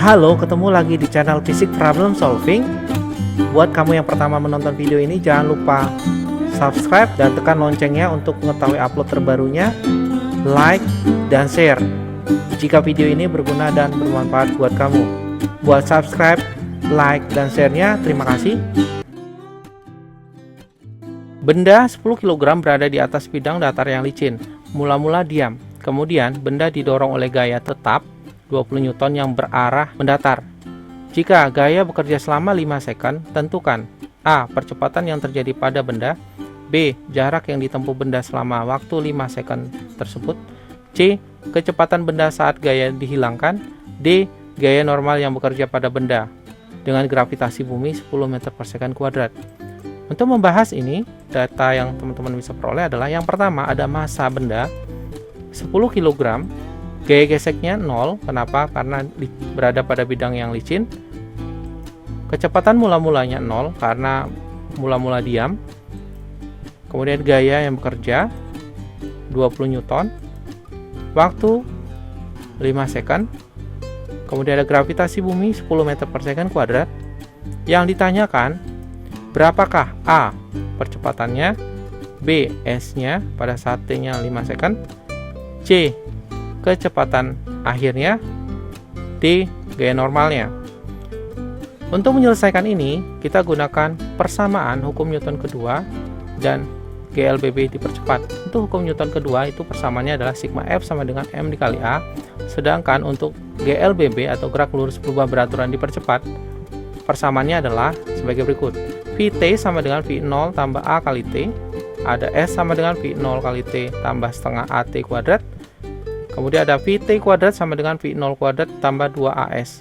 Halo, ketemu lagi di channel Physics Problem Solving. Buat kamu yang pertama menonton video ini, jangan lupa subscribe dan tekan loncengnya untuk mengetahui upload terbarunya, like, dan share jika video ini berguna dan bermanfaat buat kamu. Buat subscribe, like, dan share-nya, terima kasih. Benda 10 kg berada di atas bidang datar yang licin. Mula-mula diam, kemudian benda didorong oleh gaya tetap 20 Newton yang berarah mendatar. Jika gaya bekerja selama 5 second, tentukan A. Percepatan yang terjadi pada benda, B. Jarak yang ditempuh benda selama waktu 5 second tersebut, C. Kecepatan benda saat gaya dihilangkan, D. Gaya normal yang bekerja pada benda dengan gravitasi bumi 10 meter per second kuadrat. Untuk membahas ini, data yang teman-teman bisa peroleh adalah yang pertama, ada massa benda 10 kg, gaya geseknya 0. Kenapa? Karena berada pada bidang yang licin. Kecepatan mula-mulanya 0 karena mula-mula diam. Kemudian gaya yang bekerja 20 Newton. Waktu 5 second. Kemudian ada gravitasi bumi 10 meter per second kuadrat. Yang ditanyakan, berapakah A. percepatannya, B. S-nya pada saat T-nya 5 second, C. kecepatan akhirnya, D. gaya normalnya. Untuk menyelesaikan ini, kita gunakan persamaan hukum Newton kedua dan GLBB dipercepat. Untuk hukum Newton kedua itu persamaannya adalah sigma F sama dengan M dikali A. Sedangkan untuk GLBB atau gerak lurus berubah beraturan dipercepat, persamaannya adalah sebagai berikut. Vt sama dengan V0 tambah A kali T. Ada S sama dengan V0 kali T tambah setengah AT kuadrat. Kemudian ada Vt kuadrat sama dengan V0 kuadrat tambah 2AS.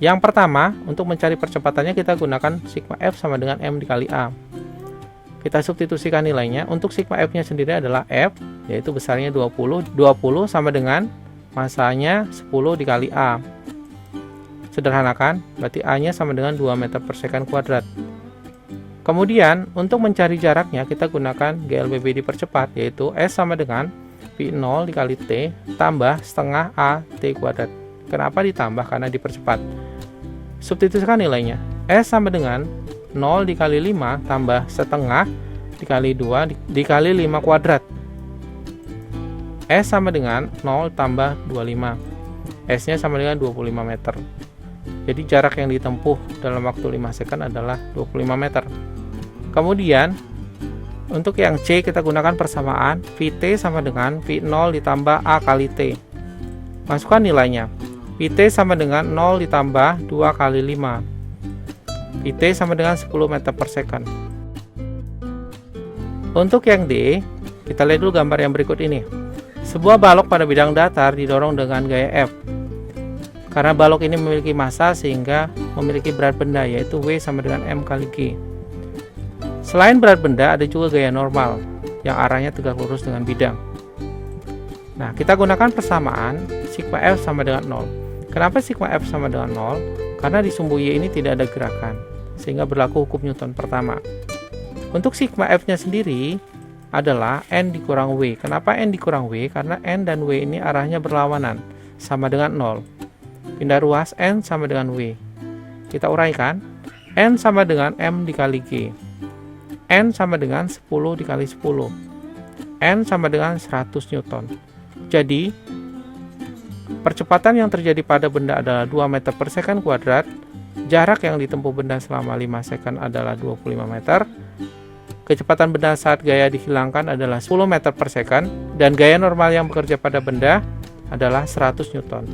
Yang pertama, untuk mencari percepatannya kita gunakan sigma F sama dengan M dikali A. Kita substitusikan nilainya. Untuk sigma F-nya sendiri adalah F, yaitu besarnya 20. 20 sama dengan massanya 10 dikali A. Sederhanakan, berarti A-nya sama dengan 2 meter per second kuadrat. Kemudian, untuk mencari jaraknya kita gunakan GLBB dipercepat, yaitu S sama dengan V0 dikali T tambah setengah AT kuadrat. Kenapa ditambah? Karena dipercepat. Substitusikan nilainya. S sama dengan 0 dikali 5 tambah setengah dikali 2 dikali 5 kuadrat. S sama dengan 0 tambah 25. S-nya sama dengan 25 meter. Jadi jarak yang ditempuh dalam waktu 5 second adalah 25 meter. Kemudian untuk yang C kita gunakan persamaan Vt sama dengan V0 ditambah A kali T. Masukkan nilainya. Vt sama dengan 0 ditambah 2 kali 5. Vt sama dengan 10 meter per second. Untuk yang D, kita lihat dulu gambar yang berikut ini. Sebuah balok pada bidang datar didorong dengan gaya F. Karena balok ini memiliki massa sehingga memiliki berat benda, yaitu W sama dengan M kali G. Selain berat benda, ada juga gaya normal yang arahnya tegak lurus dengan bidang. Nah, kita gunakan persamaan sigma F sama dengan 0. Kenapa sigma F sama dengan 0? Karena di sumbu Y ini tidak ada gerakan, sehingga berlaku hukum Newton pertama. Untuk sigma F-nya sendiri adalah N dikurang W. Kenapa N dikurang W? Karena N dan W ini arahnya berlawanan, sama dengan 0. Pindah ruas, N sama dengan W. Kita uraikan, N sama dengan M dikali G. N sama dengan 10 dikali 10. N sama dengan 100 Newton. Jadi, percepatan yang terjadi pada benda adalah 2 meter per second kuadrat. Jarak yang ditempuh benda selama 5 second adalah 25 meter. Kecepatan benda saat gaya dihilangkan adalah 10 meter per second. Dan gaya normal yang bekerja pada benda adalah 100 Newton.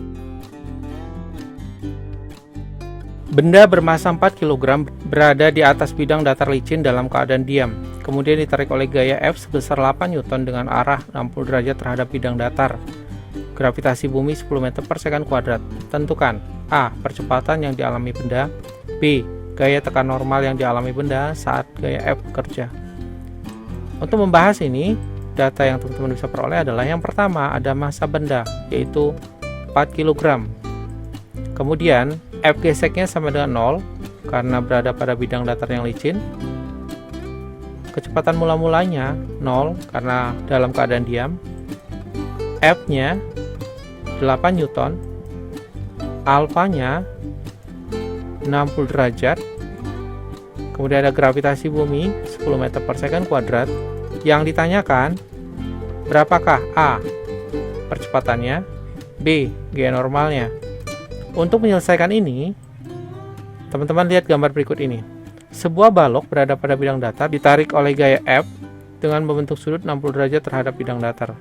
Benda bermassa 4 kg berada di atas bidang datar licin dalam keadaan diam. Kemudian ditarik oleh gaya F sebesar 8 Newton dengan arah 60 derajat terhadap bidang datar. Gravitasi bumi 10 meter per second kuadrat. Tentukan A. percepatan yang dialami benda, B. gaya tekan normal yang dialami benda saat gaya F bekerja. Untuk membahas ini, data yang teman-teman bisa peroleh adalah yang pertama, ada massa benda, yaitu 4 kg. Kemudian F geseknya sama dengan 0 karena berada pada bidang datar yang licin. Kecepatan mula-mulanya 0 karena dalam keadaan diam. F-nya 8 Newton. alfanya 60 derajat. Kemudian ada gravitasi bumi 10 meter per second kuadrat. Yang ditanyakan, berapakah A, percepatannya, B, gaya normalnya. Untuk menyelesaikan ini, teman-teman lihat gambar berikut ini. Sebuah balok berada pada bidang datar ditarik oleh gaya F dengan membentuk sudut 60 derajat terhadap bidang datar.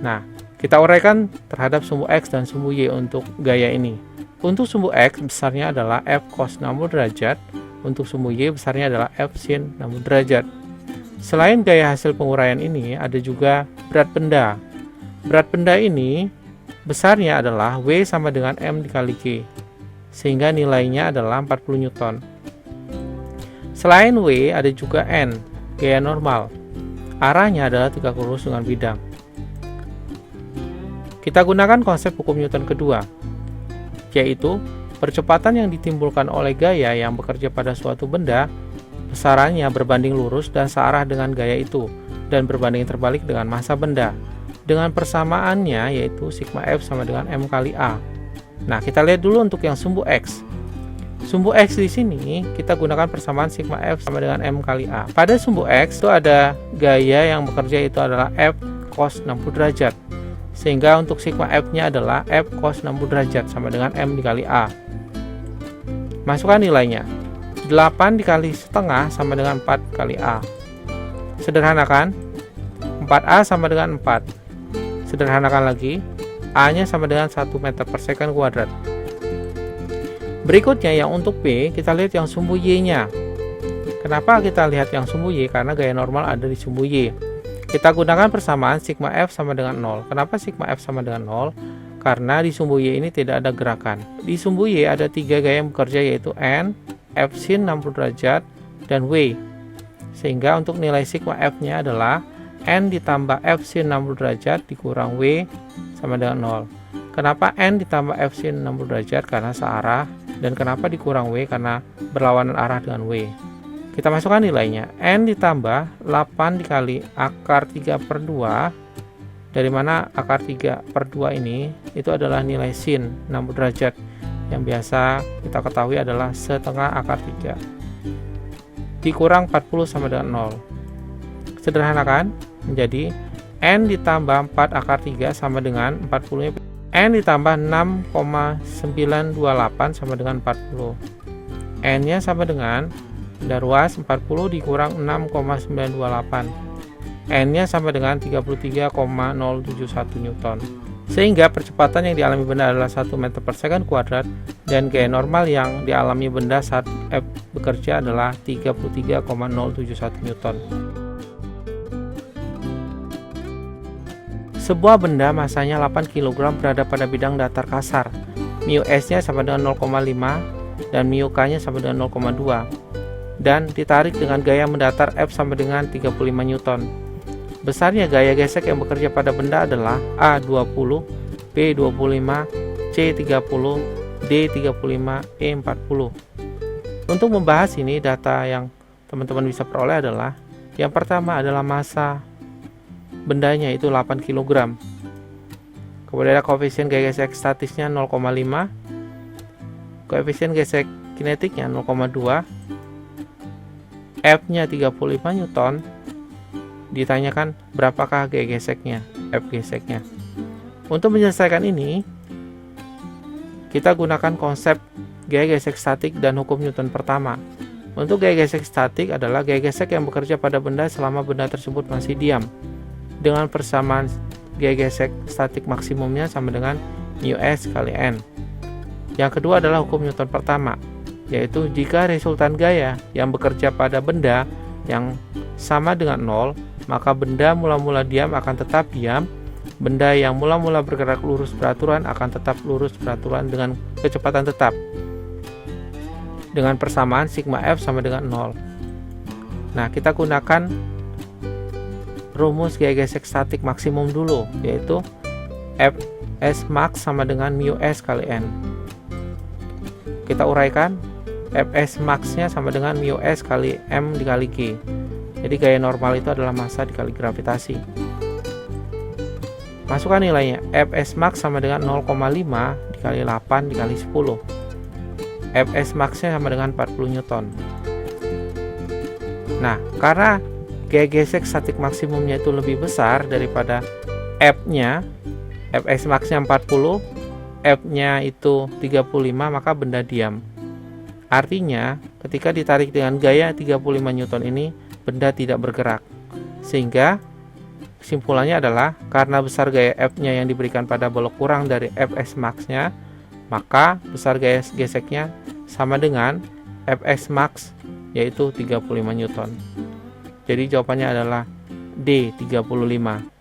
Nah, kita uraikan terhadap sumbu X dan sumbu Y untuk gaya ini. Untuk sumbu X besarnya adalah F cos 60 derajat, untuk sumbu Y besarnya adalah F sin 60 derajat. Selain gaya hasil penguraian ini, ada juga berat benda. Berat benda ini besarnya adalah W sama dengan M dikali G, sehingga nilainya adalah 40 Newton. Selain W, ada juga N, gaya normal. Arahnya adalah tegak lurus dengan bidang. Kita gunakan konsep hukum Newton kedua, yaitu percepatan yang ditimbulkan oleh gaya yang bekerja pada suatu benda, besarannya berbanding lurus dan searah dengan gaya itu, dan berbanding terbalik dengan massa benda, dengan persamaannya yaitu sigma F sama dengan M kali A. Nah, kita lihat dulu untuk yang sumbu X. Sumbu X di sini kita gunakan persamaan sigma F sama dengan M kali A. Pada sumbu X itu ada gaya yang bekerja itu adalah F cos 60 derajat. Sehingga untuk sigma F-nya adalah F cos 60 derajat sama dengan M dikali A. Masukkan nilainya. 8 dikali setengah sama dengan 4 kali A. Sederhanakan. 4A sama dengan 4. Sederhanakan lagi. A-nya sama dengan 1 meter per second kuadrat. Berikutnya yang untuk B, kita lihat yang sumbu Y-nya. Kenapa kita lihat yang sumbu Y? Karena gaya normal ada di sumbu Y. Kita gunakan persamaan sigma F sama dengan 0. Kenapa sigma F sama dengan 0? Karena di sumbu Y ini tidak ada gerakan. Di sumbu Y ada 3 gaya yang bekerja, yaitu N, F sin 60 derajat, dan W. Sehingga untuk nilai sigma F-nya adalah N ditambah F sin 60 derajat dikurang W sama dengan 0. Kenapa N ditambah F sin 60 derajat? Karena searah. Dan kenapa dikurang W? Karena berlawanan arah dengan W. Kita masukkan nilainya. N ditambah 8 dikali akar 3 per 2. Dari mana akar 3 per 2 ini itu adalah nilai sin 60 derajat, yang biasa kita ketahui adalah setengah akar 3 dikurang 40 sama dengan 0. Sederhanakan menjadi N ditambah 4 akar 3 sama dengan 40 nya. N ditambah 6,928 sama dengan 40. N nya sama dengan benda ruas 40 dikurang 6,928. N nya sama dengan 33,071 Newton. Sehingga percepatan yang dialami benda adalah 1 meter per second kuadrat, dan gaya normal yang dialami benda saat F bekerja adalah 33,071 Newton. Sebuah benda masanya 8 kg berada pada bidang datar kasar. Mu S nya sama dengan 0,5 dan mu K nya sama dengan 0,2. Dan ditarik dengan gaya mendatar F sama dengan 35 Newton. Besarnya gaya gesek yang bekerja pada benda adalah A20, B25, C30, D35, E40. Untuk membahas ini, data yang teman-teman bisa peroleh adalah, yang pertama adalah massa bendanya itu 8 kg. Kemudian ada koefisien gaya gesek statisnya 0,5, koefisien gesek kinetiknya 0,2, F-nya 35 Newton. Ditanyakan berapakah gaya geseknya, F geseknya. Untuk menyelesaikan ini, kita gunakan konsep gaya gesek statik dan hukum Newton pertama. Untuk gaya gesek statik adalah gaya gesek yang bekerja pada benda selama benda tersebut masih diam, dengan persamaan gaya gesek statik maksimumnya sama dengan mu S kali N. Yang kedua adalah hukum Newton pertama, yaitu jika resultan gaya yang bekerja pada benda yang sama dengan 0, maka benda mula-mula diam akan tetap diam, benda yang mula-mula bergerak lurus beraturan akan tetap lurus beraturan dengan kecepatan tetap, dengan persamaan sigma F sama dengan 0. Nah, kita gunakan rumus gaya gesek statik maksimum dulu, yaitu Fs max sama dengan mu S kali N. Kita uraikan. Fs max-nya sama dengan mu S kali M dikali G. Jadi gaya normal itu adalah massa dikali gravitasi. Masukkan nilainya. Fs max sama dengan 0,5 dikali 8 dikali 10. Fs max-nya sama dengan 40 Newton. Nah, karena gaya gesek statik maksimumnya itu lebih besar daripada F-nya, Fs max-nya 40, F-nya itu 35, maka benda diam. Artinya, ketika ditarik dengan gaya 35 Newton ini, benda tidak bergerak. Sehingga kesimpulannya adalah karena besar gaya F-nya yang diberikan pada balok kurang dari Fs max-nya, maka besar gaya geseknya sama dengan Fs max, yaitu 35 Newton. Jadi jawabannya adalah D, 35.